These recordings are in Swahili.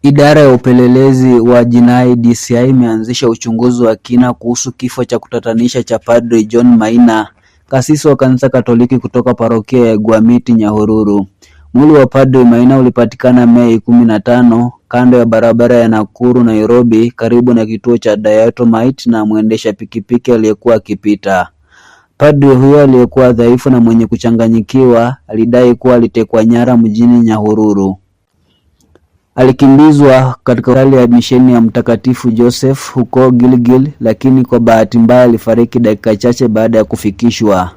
Idara ya upelelezi wa jinai DCI imeanzisha uchunguzi wa kina kuhusu kifo cha kutatanisha cha Padri John Maina, kasisi wa kanisa Katoliki kutoka parokia ya Gwamiti, Nyahururu. Mwili wa Padri Maina ulipatikana Mei 15 kando ya barabara ya Nakuru Nairobi, karibu na kituo cha Diatomite na mwendesha pikipiki aliyekuwa akipita. Padri huyo aliyekuwa dhaifu na mwenye kuchanganyikiwa alidai kuwa alitekwa nyara mjini Nyahururu. Alikimbizwa katika hospitali ya misheni ya Mtakatifu Joseph huko Gilgil, lakini kwa bahati mbaya alifariki dakika chache baada ya kufikishwa.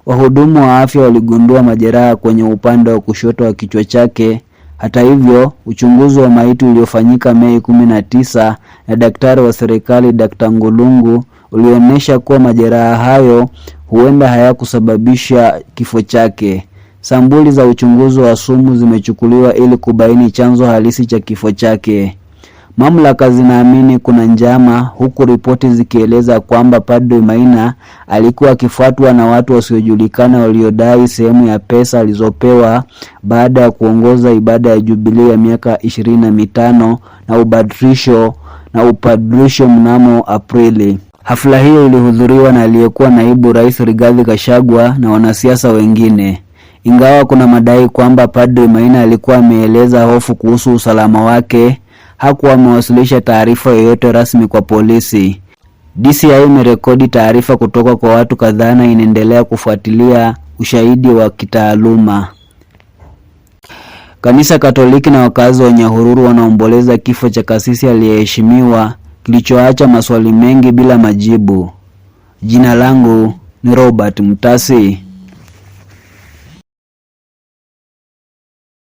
Wahudumu wa afya waligundua majeraha kwenye upande wa kushoto wa kichwa chake. Hata hivyo, uchunguzi wa maiti uliofanyika Mei 19 na daktari wa serikali Dr. Ngulungu ulionyesha kuwa majeraha hayo huenda hayakusababisha kifo chake. Sampuli za uchunguzi wa sumu zimechukuliwa ili kubaini chanzo halisi cha kifo chake. Mamlaka zinaamini kuna njama, huku ripoti zikieleza kwamba Padri Maina alikuwa akifuatwa na watu wasiojulikana waliodai sehemu ya pesa alizopewa baada ya kuongoza ibada ya jubilei ya miaka 25 na upadrisho mnamo Aprili. Hafla hiyo ilihudhuriwa na aliyekuwa naibu rais Rigathi Gachagua na wanasiasa wengine. Ingawa kuna madai kwamba Padri Maina alikuwa ameeleza hofu kuhusu usalama wake, hakuwa amewasilisha taarifa yoyote rasmi kwa polisi. DCI imerekodi taarifa kutoka kwa watu kadhaa na inaendelea kufuatilia ushahidi wa kitaaluma. Kanisa Katoliki na wakazi wa Nyahururu wanaomboleza kifo cha kasisi aliyeheshimiwa kilichoacha maswali mengi bila majibu. Jina langu ni Robert Mutasi.